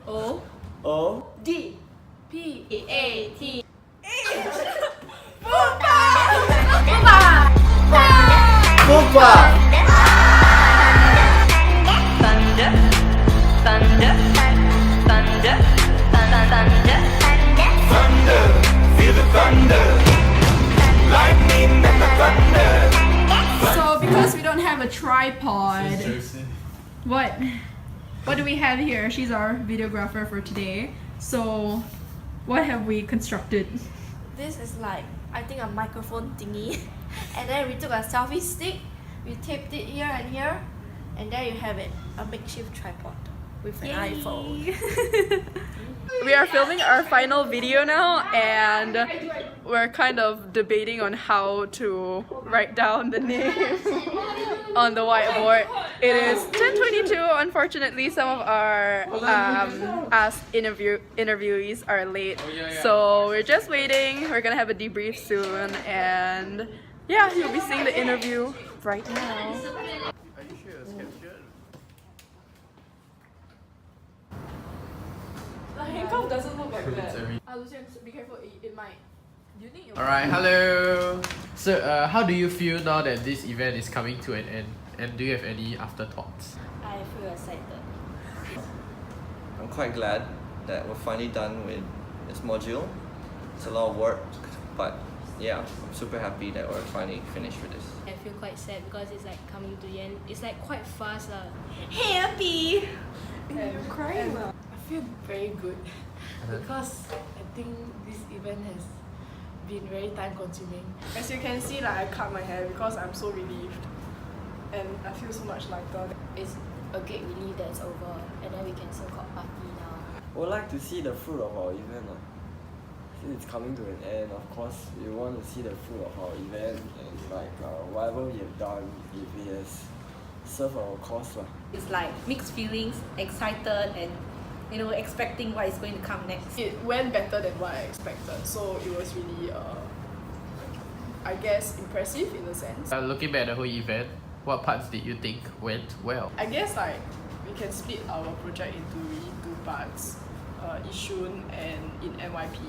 O O D P A T. Pupa. Thunder, thunder, thunder, thunder. Thunder, feel the thunder. Lightning and the thunder. So because we don't have a tripod, what do we have here? She's our videographer for today. So what have we constructed? This is like, I think, a microphone thingy. And then we took a selfie stick, we taped it here and here, and there you have it, a makeshift tripod with an iPhone. We are filming our final video now, and we're kind of debating on how to write down the name on the whiteboard. It is 10:22. Unfortunately, some of our interviewees are late, so we're just waiting. We're gonna have a debrief soon, and yeah, you'll be seeing the interview right now. The handcuff doesn't look like that. Lucian, be careful, it might. Do you think it will? Alright, hello. So, how do you feel now that this event is coming to an end? And do you have any afterthoughts? I feel excited. I'm quite glad that we're finally done with this module. It's a lot of work, but yeah, I'm super happy that we're finally finished with this. I feel quite sad because it's like coming to the end. It's like quite fast. Happy. You're crying. I feel very good because I think this event has been very time consuming. As you can see, like I cut my hair because I'm so relieved, and I feel so much lighter. It's a great relief that it's over, and then we can so-called party now. We'd like to see the fruit of our event. Since it's coming to an end, of course, we want to see the fruit of our event and like whatever we have done, if it has served our cause. It's like mixed feelings, excited and expecting what is going to come next. It went better than what I expected, so it was really, I guess, impressive in a sense. Looking back at the whole event, what parts did you think went well? I guess like we can split our project into really two parts, Yishun and in NYP.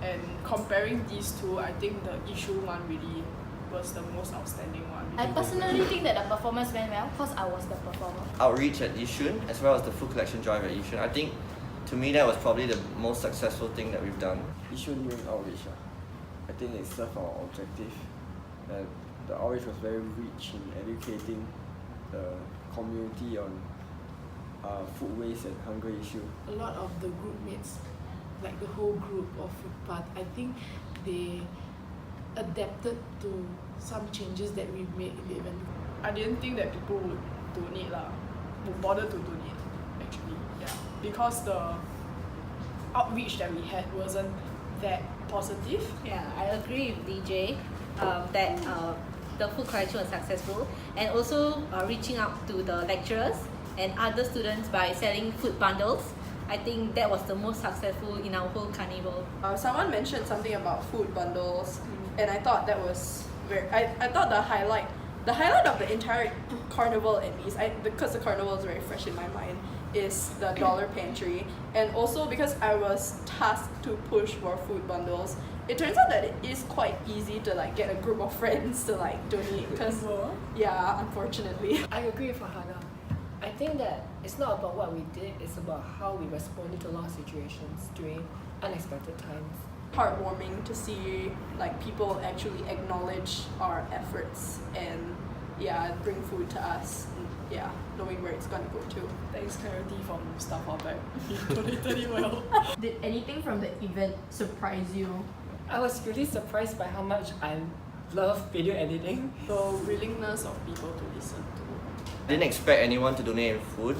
And comparing these two, I think the Yishun one really was the most outstanding one. I personally think that the performance went well because I was the performer. Outreach at Yishun, as well as the food collection drive at Yishun, I think to me that was probably the most successful thing that we've done. Yishun doing outreach, I think it served our objective. And the outreach was very rich in educating the community on food waste and hunger issue. A lot of the group mates, like the whole group of Foodpath, I think they adapted to some changes that we made in the event. I didn't think that people would donate would bother to donate actually, yeah. Because the outreach that we had wasn't that positive. Yeah, I agree with DJ that the food collection was successful, and also reaching out to the lecturers and other students by selling food bundles. I think that was the most successful in our whole carnival. Someone mentioned something about food bundles, and I thought that was I thought the highlight of the entire carnival, at least, because the carnival is very fresh in my mind, is the dollar pantry. And also because I was tasked to push for food bundles, it turns out that it is quite easy to like get a group of friends to like donate. Because yeah, unfortunately. I agree with Farhana. I think that it's not about what we did, it's about how we responded to a lot of situations during unexpected times. Heartwarming to see like people actually acknowledge our efforts and bring food to us, and, knowing where it's gonna go to. Thanks Clarity from Staff Outback. He donated it well. Did anything from the event surprise you? I was really surprised by how much I love video editing. The willingness of people to listen to. I didn't expect anyone to donate food.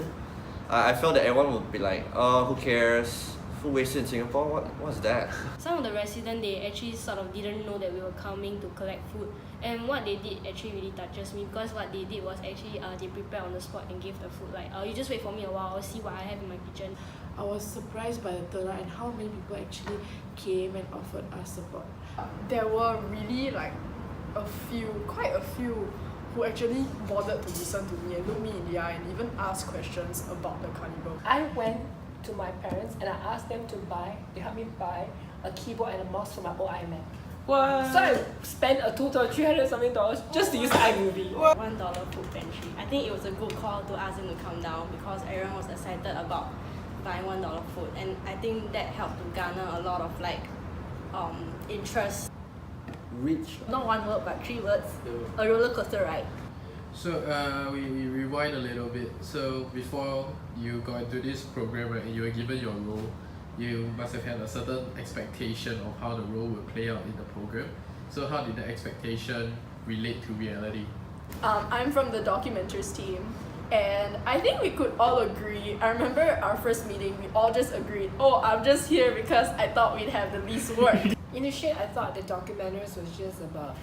I felt that everyone would be like, oh, who cares? Food wasted in Singapore? What's that? Some of the residents, they actually sort of didn't know that we were coming to collect food, and what they did actually really touches me, because what they did was actually they prepared on the spot and gave the food, like you just wait for me a while, I'll see what I have in my kitchen. I was surprised by the turnout and how many people actually came and offered us support. There were really like quite a few who actually bothered to listen to me and look me in the eye and even ask questions about the carnival. I went to my parents and I asked them to help me buy a keyboard and a mouse for my old iMac. What? So I spent a total of $300 something just to use iMovie. $1 food pantry. I think it was a good call to ask them to come down because everyone was excited about buying $1 food, and I think that helped to garner a lot of interest. Reach. Not one word but 3 words. A roller coaster ride. So we rewind a little bit. So before you got into this program, right, and you were given your role, you must have had a certain expectation of how the role would play out in the program. So how did the expectation relate to reality? I'm from the documentaries team, and I think we could all agree. I remember our first meeting, we all just agreed, oh, I'm just here because I thought we'd have the least work. Initially, I thought the documentaries was just about,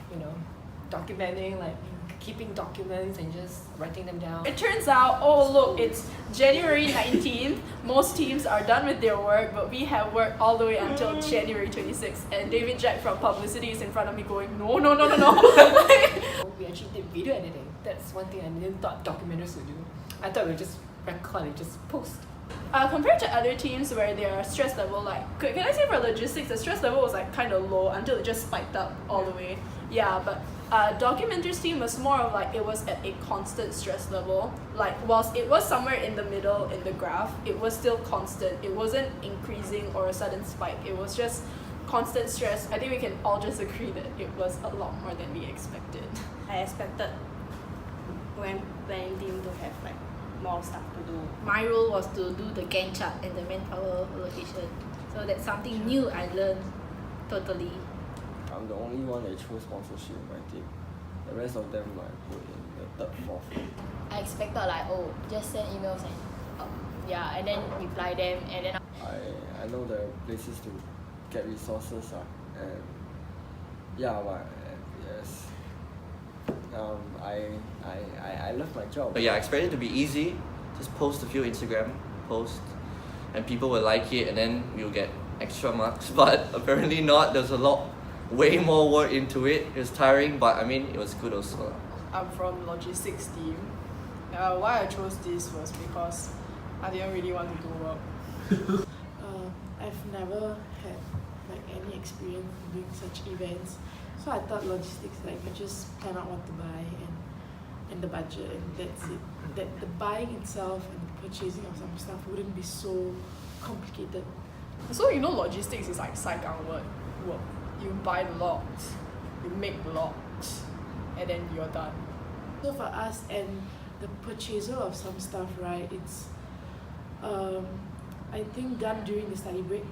documenting, like keeping documents and just writing them down. It turns out, oh look, it's January 19th. Most teams are done with their work, but we have work all the way until January 26th. And David Jack from publicity is in front of me going, no. We actually did video editing. That's one thing I didn't thought documentaries would do. I thought we would just record and just post. Compared to other teams where their stress level, can I say for logistics, the stress level was kind of low until it just spiked up all the way. Yeah, but documentaries team was more of it was at a constant stress level. Whilst it was somewhere in the middle in the graph, it was still constant. It wasn't increasing or a sudden spike. It was just constant stress. I think we can all just agree that it was a lot more than we expected. I expected when planning team to have more stuff to do. My role was to do the Gantt chart and the manpower allocation. So that's something new I learned totally. I'm the only one that chose sponsorship in my team. The rest of them put in the third, fourth. I expected just send emails and and then reply them and then I know the places to get resources and but yes. I love my job. But yeah, I expect it to be easy. Just post a few Instagram posts and people will like it and then you'll get extra marks. But apparently not. There's way more work into it. It was tiring, but it was good also. I'm from logistics team. Why I chose this was because I didn't really want to do work. I've never had any experience doing such events, so I thought logistics I just plan out what to buy and the budget and that's it. That the buying itself and the purchasing of some stuff wouldn't be so complicated. So logistics is like saigang work. You buy the logs, you make the logs, and then you're done. So for us and the purchaser of some stuff, right, it's I think done during the study break.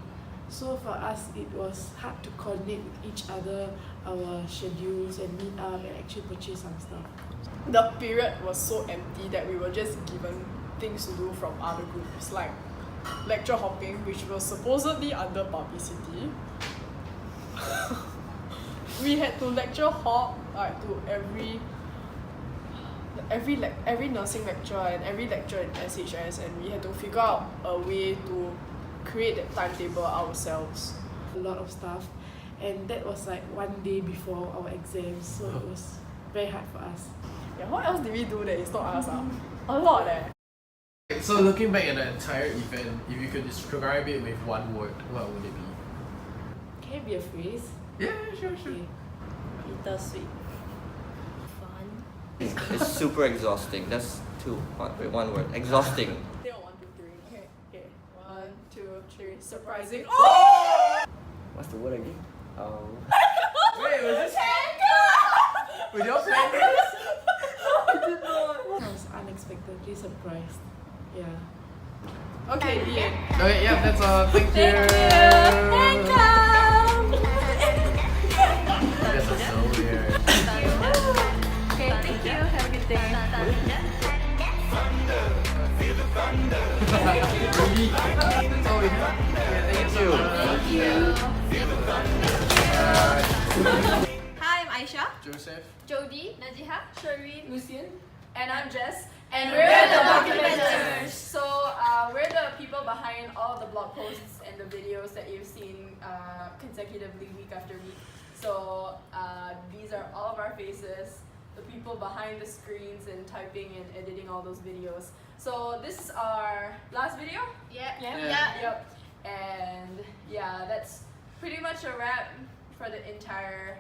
So for us it was hard to coordinate with each other, our schedules and meet up and actually purchase some stuff. The period was so empty that we were just given things to do from other groups, like lecture hopping, which was supposedly under publicity. We had to lecture hop to every nursing lecture and every lecture in SHS, and we had to figure out a way to create that timetable ourselves. A lot of stuff, and that was one day before our exams, so it was very hard for us. Yeah, what else did we do that is not us? A lot So looking back at the entire event, if you could describe it with one word, what would it be? Can it be a phrase? Yeah, sure. Okay. Bittersweet. fun. It's super exhausting. That's one word. Exhausting. 1, 2, 3. Okay. 1, 2, 3. Surprising. Oh! What's the word again? Wait, was this? Were you all planning this? I was unexpectedly surprised. Yeah. Okay, the end. Okay, yeah, that's all. Thank you. You guys are so weird. Okay, thank you. Have a good day. Really? That's all we have. Thank you. Hi, I'm Aisha. Joseph. Jody, Najiha, Shereen, Lucian. And I'm Jess. And we're the documenters. So we're the people behind all the blog posts and the videos that you've seen consecutively week after week. So these are all of our faces, the people behind the screens and typing and editing all those videos. So this is our last video. Yeah. Yeah. And yeah, that's pretty much a wrap for the entire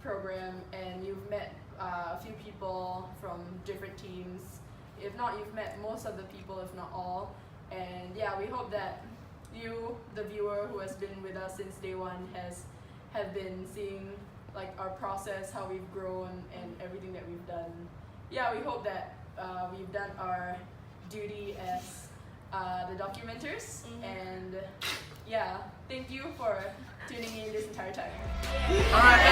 program. And you've met a few people from different teams. If not, you've met most of the people, if not all. And yeah, we hope that you, the viewer who has been with us since day one, have been seeing like our process, how we've grown, and everything that we've done. Yeah, we hope that we've done our duty as the documenters. And yeah, thank you for tuning in this entire time. Alright,